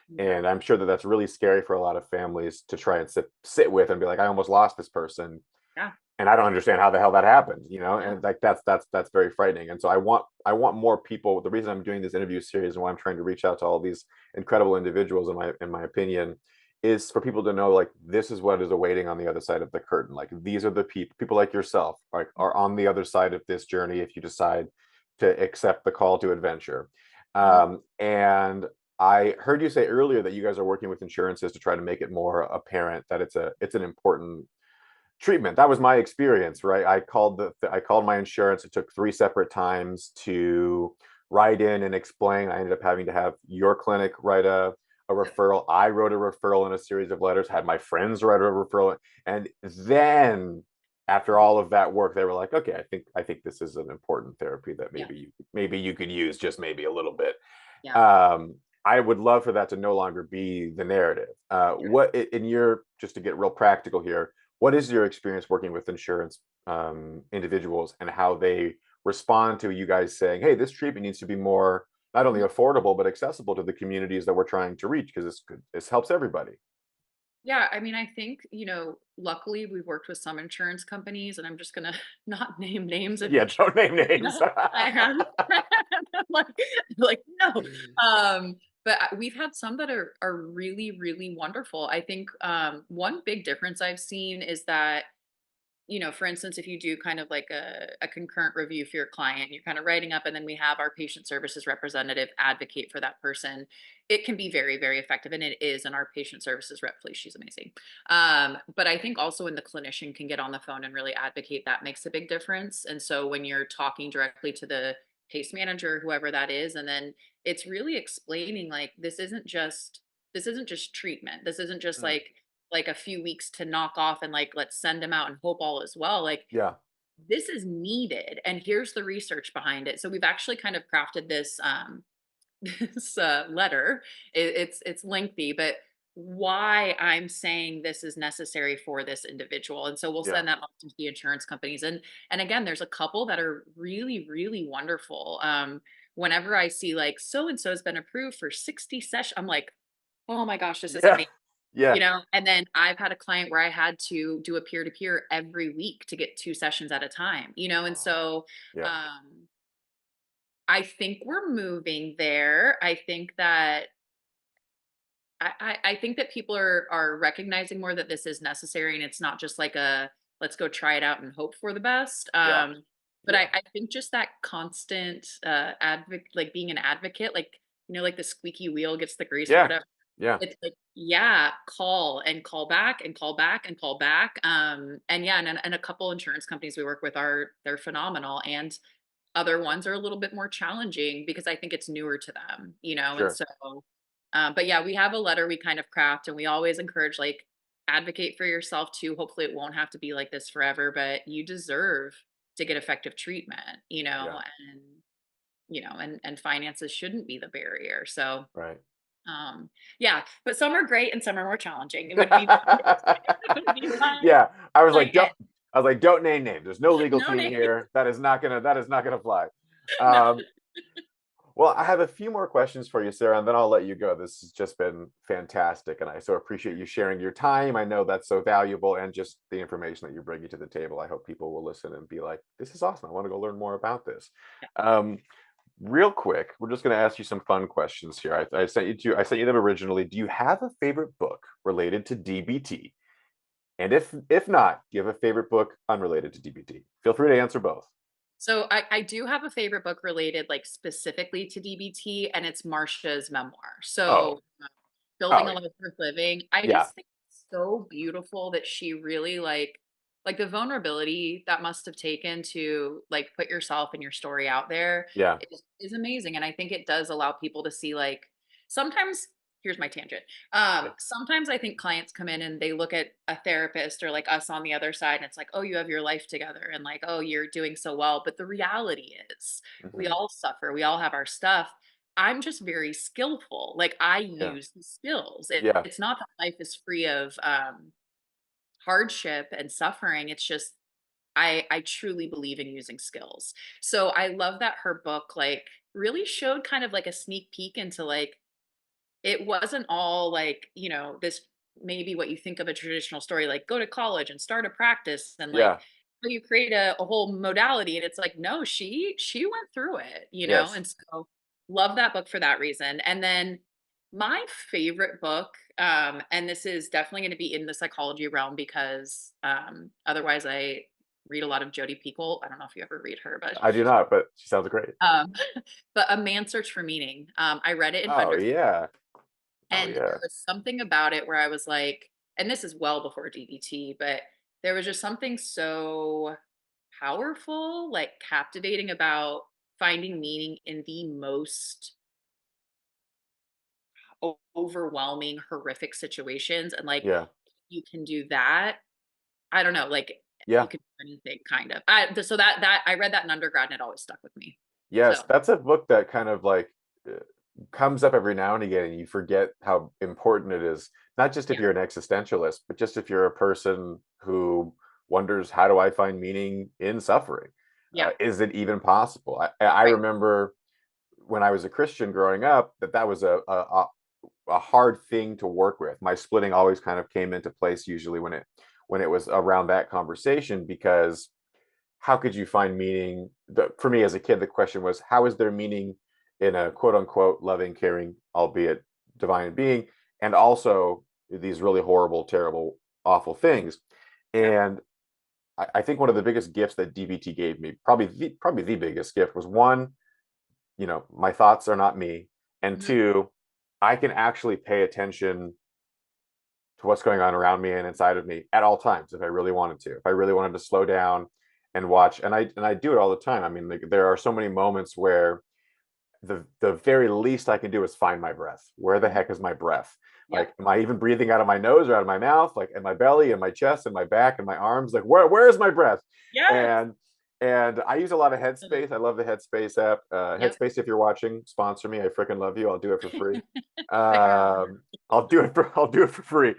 Yeah. And I'm sure that that's really scary for a lot of families to try and sit with and be like, I almost lost this person, Yeah. and I don't understand how the hell that happened, Yeah. and like that's very frightening. And so I want more people. The reason I'm doing this interview series and why I'm trying to reach out to all these incredible individuals, in my opinion, is for people to know like this is what is awaiting on the other side of the curtain. Like these are the people like yourself are on the other side of this journey if you decide to accept the call to adventure. Mhm. And I heard you say earlier that you guys are working with insurances to try to make it more apparent that it's an important treatment. That was my experience, right? I called my insurance. It took 3 separate times to write in and explain. I ended up having to have your clinic write a referral. I wrote a referral in a series of letters, had my friends write a referral. And then after all of that work, they were like, okay, I think this is an important therapy that Yeah. maybe you could use just maybe a little bit. Yeah. I would love for that to no longer be the narrative. What in your, just to get real practical here, what is your experience working with insurance individuals and how they respond to you guys saying, hey, this treatment needs to be more not only Mhm. affordable but accessible to the communities that we're trying to reach because this helps everybody. Yeah, I mean, I think, luckily we've worked with some insurance companies, and I'm just gonna not name names of Yeah, insurance don't name companies. names. I have like no. But we've had some that are really, really wonderful. I think one big difference I've seen is that for instance, if you do kind of like a concurrent review for your client, you're kind of writing up, and then we have our patient services representative advocate for that person. It can be very, very effective, and it is. And our patient services rep, please, she's amazing. But I think also when the clinician can get on the phone and really advocate, that makes a big difference. And so when you're talking directly to the case manager, whoever that is, and then it's really explaining like this isn't just treatment. This isn't just Mm, like a few weeks to knock off and like let's send them out and hope all is well. Like yeah, this is needed, and here's the research behind it. So we've actually kind of crafted this this letter. It's lengthy, but why I'm saying this is necessary for this individual. And so we'll yeah, send that off to the insurance companies. And again, there's a couple that are really, really wonderful. Whenever I see like so and so has been approved for 60 sessions, I'm like, oh my gosh, this is yeah, amazing. yeah. And then I've had a client where I had to do a peer to peer every week to get 2 sessions at a time, and Oh, so, yeah, um, I think we're moving there. I think that people are recognizing more that this is necessary, and it's not just like a, "Let's go try it out and hope for the best." yeah, But yeah, I think just that constant, like, being an advocate, like, like the squeaky wheel gets the grease or yeah, whatever. yeah. It's like, yeah, call and call back and call back and call back. And yeah, and a couple insurance companies we work with they're phenomenal, and other ones are a little bit more challenging because I think it's newer to them, and Sure. so, but yeah, we have a letter we kind of craft, and we always encourage like advocate for yourself too. Hopefully, it won't have to be like this forever, but you deserve to get effective treatment, Yeah. and and finances shouldn't be the barrier. So, Right. um, yeah, but some are great and some are more challenging. It would be it would be Yeah, I was my like, don't name names. There's no legal no team name. here. That is not gonna fly. No. Um, well, I have a few more questions for you, Sarah, and then I'll let you go. This has just been fantastic, and I so appreciate you sharing your time. I know that's so valuable, and just the information that you're bringing to the table. I hope people will listen and be like, "This is awesome. I want to go learn more about this." Um, Real quick, we're just going to ask you some fun questions here. I sent you them originally. Do you have a favorite book related to DBT? And if not, do you have a favorite book unrelated to DBT? Feel free to answer both. So I do have a favorite book related like specifically to DBT, and it's Marcia's memoir. Oh, So Building oh, a Life Worth Living. I yeah, just think it's so beautiful that she really like the vulnerability that must have taken to like put yourself and your story out there yeah, is amazing. And I think it does allow people to see like sometimes here's my tangent. yeah, Sometimes I think clients come in and they look at a therapist or like us on the other side, and it's like, oh, you have your life together, and like, oh, you're doing so well. But the reality is we hmm, all suffer, we all have our stuff. I'm just very skillful. Like I yeah, use the skills. yeah, It's not that life is free of hardship and suffering. It's just I truly believe in using skills. So I love that her book like really showed kind of like a sneak peek into like it wasn't all like, this maybe what you think of a traditional story, like go to college and start a practice and like yeah, you create a whole modality. And it's like, no, she went through it, yes. and so love that book for that reason. And then my favorite book, and this is definitely going to be in the psychology realm because otherwise I read a lot of Jodi Picoult. I don't know if you ever read her, but I do not, but she sounds great. um, but A Man's Search for Meaning. I read it in Oh hundreds. yeah, oh And yeah, there was something about it where I was like, and this is well before DBT, but there was just something so powerful, like captivating about finding meaning in the most overwhelming, horrific situations. And like, Yeah. you can do that. I don't know, like you Yeah. can do anything kind of. So I read that in undergrad and it always stuck with me. Yes, So that's a book that kind of like uh, comes up every now and again, and you forget how important it is. Not just if yeah, you're an existentialist, but just if you're a person who wonders, how do I find meaning in suffering? yeah, Is it even possible? I right. remember when I was a Christian growing up that was a hard thing to work with. My splitting always kind of came into place usually when it was around that conversation, because how could you find meaning? For me as a kid, the question was, how is there meaning in a quote unquote loving, caring, albeit divine being, and also these really horrible, terrible, awful things? Yeah. And I think one of the biggest gifts that DBT gave me, probably the biggest gift, was one, my thoughts are not me, and Mhm. two, I can actually pay attention to what's going on around me and inside of me at all times if I really wanted to. If I really wanted to slow down and watch, and I do it all the time. I mean, like, there are so many moments where the very least I can do is find my breath. Where the Mhm. heck is my breath? Yep. Like, am I even breathing out of my nose or out of my mouth? Like, in my belly, in my chest, in my back, in my arms? Like, where is my breath? Yes. And and I use a lot of Mhm. Headspace. I love the Headspace app. Yep. Headspace, if you're watching, sponsor me. I freaking love you. I'll do it for free. Fair. I'll do it for free.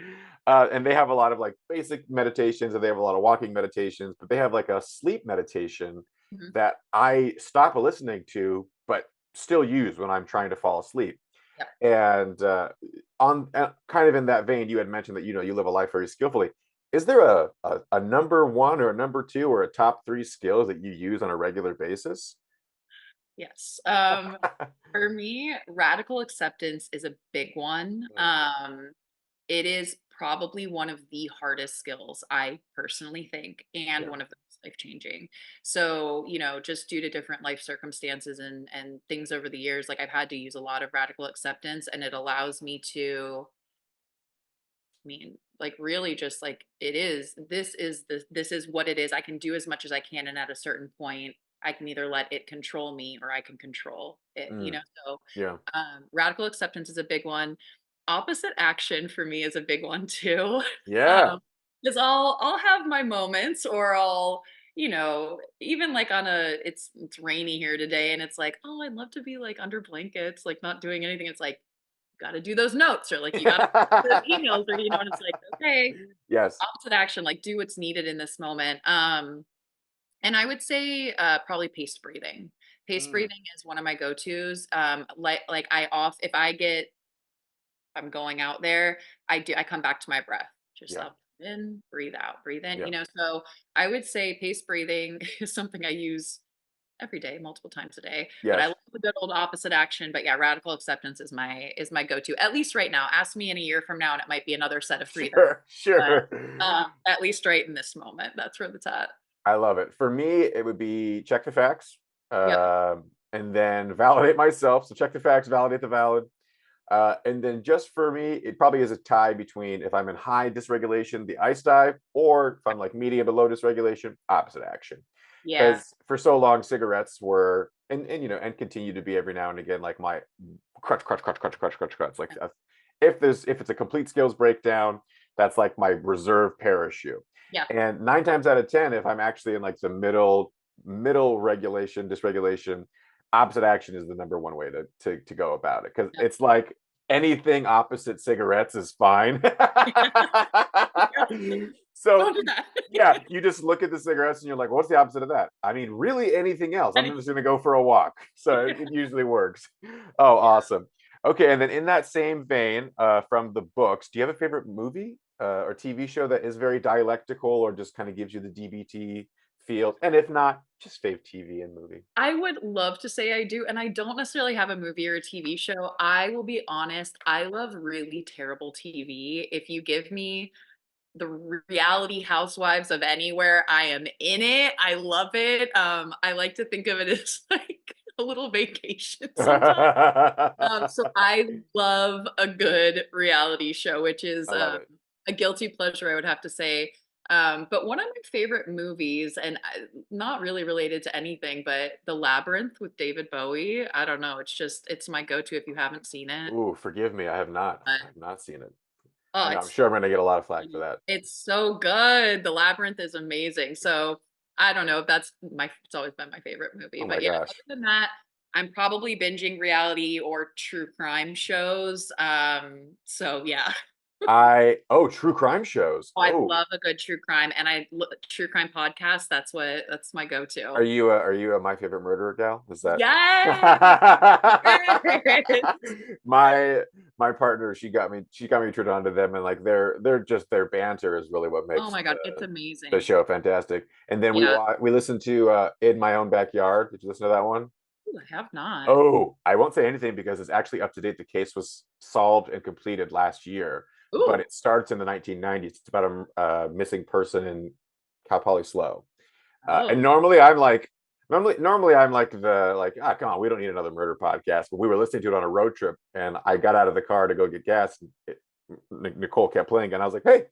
And they have a lot of like basic meditations, and they have a lot of walking meditations, but they have like a sleep meditation Mhm. that I stop listening to, but still use when I'm trying to fall asleep. Yep. And on kind of in that vein, you had mentioned that you live a life very skillfully. Is there a number one or a number two or a top three skills that you use on a regular basis? Yes. For me, radical acceptance is a big one. Mm, It is probably one of the hardest skills, I personally think, and yeah. one of the most life changing. So, just due to different life circumstances and things over the years, like I've had to use a lot of radical acceptance, and it allows me to, like really just like this is what it is. I can do as much as I can, and at a certain point, I can either let it control me or I can control it. Mm, So yeah. radical acceptance is a big one. Opposite action for me is a big one too. Yeah. um because I'll have my moments, or I'll, even like on a it's rainy here today, and it's like, oh, I'd love to be like under blankets, like not doing anything. It's like, gotta do those notes, or like you gotta those emails, or and it's like, okay, Yes. opposite action, like do what's needed in this moment. And I would say probably paced breathing. Paced Mm, breathing is one of my go-tos. Like I off if I get I'm going out there, I come back to my breath. Just yeah. up in, breathe in, Yeah. so I would say paced breathing is something I use every day, multiple times a day. But I Yes. love the good old opposite action. But yeah, radical acceptance is my go-to, at least right now. Ask me in a year from now, and it might be another set of breathing. Sure. But Sure. at least right in this moment, that's where it's at. I love it. For me, it would be check the facts, Yep. and then validate myself. So check the facts, validate the valid. And then just for me, it probably is a tie between if I'm in high dysregulation, the ice dive, or if I'm like medium to low dysregulation, opposite action. Yeah. Because for so long, cigarettes were, and continue to be every now and again, like my crutch, crutch, crutch, crutch, crutch, crutch, crutch. Like, if it's a complete skills breakdown, that's like my reserve parachute. Yeah. And 9 times out of 10, if I'm actually in like the middle regulation, dysregulation, opposite action is the number one way to go about it, because Yeah. it's like anything opposite cigarettes is fine. So Don't do that. yeah, you just look at the cigarettes and you're like, what's the opposite of that? I mean, really anything else. I'm just Anything. gonna go for a walk. So it usually works. Oh, Yeah. awesome. Okay, and then in that same vein, from the books, do you have a favorite movie or TV show that is very dialectical or just kind of gives you the DBT feel? And if not, just fave TV and movie. I would love to say I do, and I don't necessarily have a movie or a TV show. I will be honest, I love really terrible TV. If you give me the reality housewives of anywhere, I am in it. I love it. I like to think of it as like a little vacation sometimes. So I I love a good reality show, which is love it. a guilty pleasure, I would have to say. But one of my favorite movies, and not really related to anything, but The Labyrinth with David Bowie. I don't know. It's my go-to if you haven't seen it. Ooh, forgive me, I have not. But, I have not seen it. oh, I know, I'm sure I'm gonna get a lot of flack for that. it's so good. The Labyrinth is amazing. So I don't know if it's always been my favorite movie. Oh my But yeah, gosh. other than that, I'm probably binging reality or true crime shows. So yeah. Oh, true crime shows. Oh, I Oh, love a good true crime, and true crime podcast. That's my are go-to. you are you a My Favorite Murderer gal? Is that Yes! Yes! my my partner? She got me turned on to them, and like their banter is really what Oh makes my god, it's the amazing. show fantastic. And then Yeah. we listened to In My Own Backyard. Did you listen to that one? Ooh, I have not. Oh, I won't say anything because it's actually up to date. The case was solved and completed last year, but Ooh. it starts in the 1990s. It's about a missing person in Cal Poly Slow. And Oh. normally I'm like come on, we don't need another murder podcast. But we were listening to it on a road trip, and I got out of the car to go get gas. And Nicole kept playing, and I was like, hey,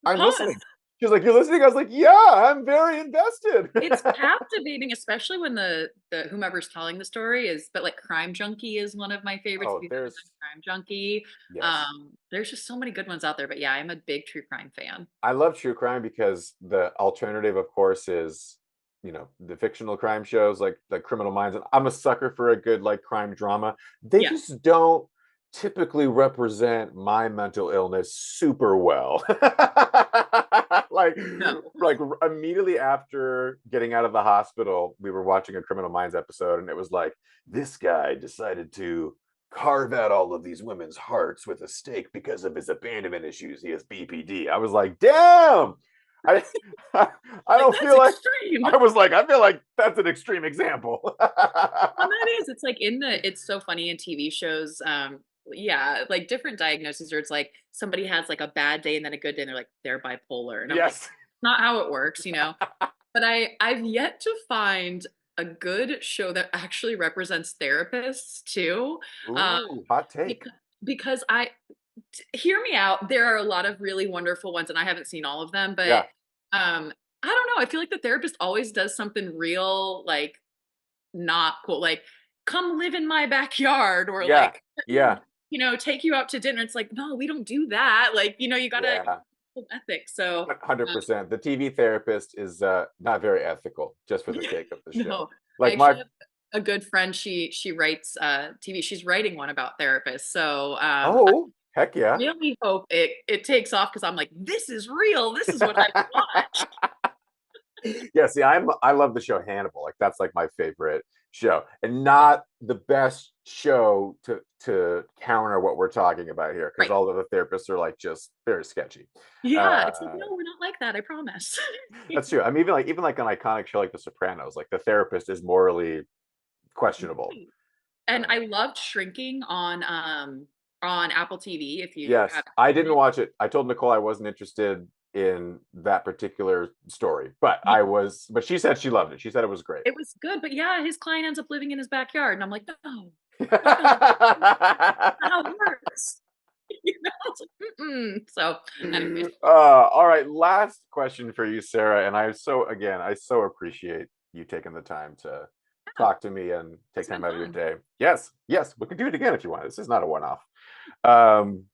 I'm Pause. listening. She was like, you're listening? I was like, yeah, I'm very invested. It's captivating, especially when the whomever's telling the story is but like Crime Junkie is one of my favorites. If Oh, you've ever there's done Crime Junkie, yes. there's just so many good ones out there. But yeah, I'm a big true crime fan. I love true crime because the alternative, of course, is the fictional crime shows like Criminal Minds, and I'm a sucker for a good like crime drama. They Yeah. just don't typically represent my mental illness super well. like No. like immediately after getting out of the hospital, we were watching a Criminal Minds episode, and it was like this guy decided to carve out all of these women's hearts with a stake because of his abandonment issues. He has BPD. I was like, damn. I I Like don't that's feel like extreme. I feel like that's an extreme example. Well, that is. It's like it's so funny in TV shows. Yeah, like different diagnoses where it's like somebody has like a bad day and then a good day, and they're like, they're bipolar. And I'm like, Yes. not how it works. But I've yet to find a good show that actually represents therapists too. Um, Ooh, hot take. because hear me out. There are a lot of really wonderful ones, and I haven't seen all of them, but Yeah. I don't know. I feel like the therapist always does something real, like not cool. Like, come live in my backyard or Yeah. like, Yeah. take you out to dinner. It's like, no, we don't do that. Like, you gotta Yeah. ethics. So, uh, 100%. The TV therapist is not very ethical just for the sake of the show. no, I Like actually my have a good friend. She writes TV. She's writing one about therapists. So, I Oh, heck yeah. really hope it takes off because I'm like, this is real. This is what I watch. Yeah, see, I love the show Hannibal. Like that's like my favorite show, and not the best show to counter what we're talking about here, because Right. all of the therapists are like just very sketchy. Yeah. Uh, It's like, no, we're not like that. I promise. that's true. I mean, even like an iconic show like The Sopranos, like the therapist is morally questionable. Right. And Uh, I loved Shrinking on Apple TV if you yes, haven't I seen didn't it. watch it. I told Nicole I wasn't interested in that particular story, but Yeah, but she said she loved it. She said it was great. it was good, but yeah, his client ends up living in his backyard, and I'm like, "No, no, that's not how it works." It's like, "Mm-mm." So, anyways, All right, last question for you, Sarah. And I so appreciate you taking the time to yeah, talk to me and take it's been time out of your fun. day. Yes, we can do it again if you want. This is not a one-off. Um,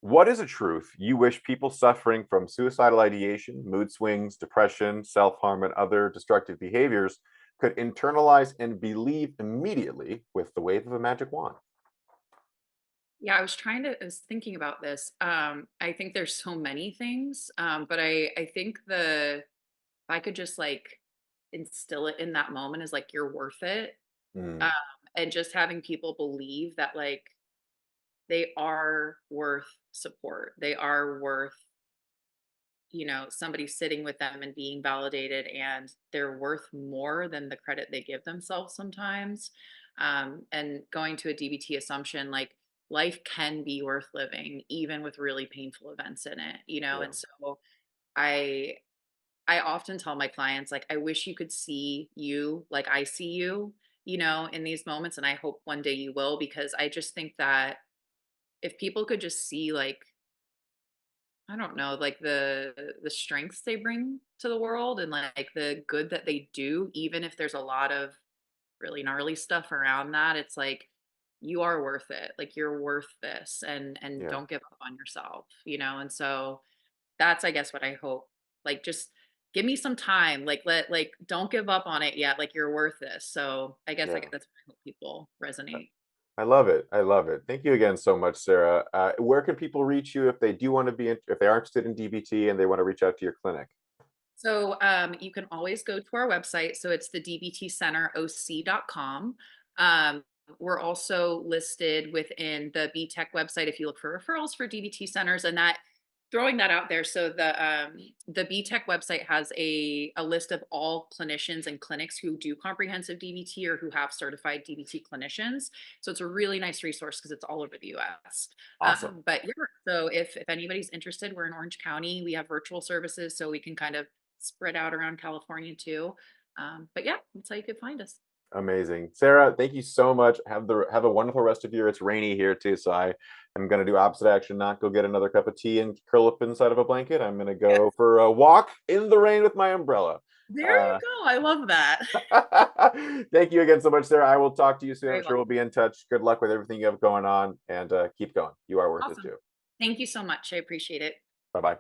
what is a truth you wish people suffering from suicidal ideation, mood swings, depression, self-harm, and other destructive behaviors could internalize and believe immediately with the wave of a magic wand? Yeah, I was thinking about this. I think there's so many things, but I think if I could just like instill it in that moment is like you're worth it, um, Mm, and just having people believe that like they are worth support. They are worth, somebody sitting with them and being validated, and they're worth more than the credit they give themselves sometimes. And going to a DBT assumption, like life can be worth living, even with really painful events in it. yeah. And so I I often tell my clients, like, I wish you could see you like I see you, in these moments. And I hope one day you will, because I just think that if people could just see like I don't know, like the strengths they bring to the world and like the good that they do, even if there's a lot of really gnarly stuff around that. It's like you are worth it. Like you're worth this, and Yeah, don't give up on yourself, you know? And so that's I guess what I hope. Like just give me some time. Like don't give up on it yet. Like you're worth this. So I guess yeah. that's what I hope people Uh, resonate. I love it. I love it. Thank you again so much, Sarah. Where can people reach you if they do want to if they are interested in DBT and they want to reach out to your clinic? So you can always go to our website. So it's the dbtcenteroc.com. We're also listed within the BTech website if you look for referrals for DBT centers, and that throwing that out there. So the BTech website has a list of all clinicians and clinics who do comprehensive DBT or who have certified DBT clinicians. So it's a really nice resource because it's all over the US. Awesome. But yeah, so if anybody's interested, we're in Orange County. We have virtual services, so we can kind of spread out around California too. But yeah, that's how you could find us. Amazing. Sarah, thank you so much. Have a wonderful rest of your. It's rainy here too, so I am gonna do opposite action, not go get another cup of tea and curl up inside of a blanket. I'm gonna Yeah, go for a walk in the rain with my umbrella. there you Uh, go. I love that. thank you again so much, Sarah. I will talk to you soon. I'm Very sure well. we'll be in touch. Good luck with everything you have going on, and keep going. You are worth it Awesome. too. Thank you so much. I appreciate it. Bye bye.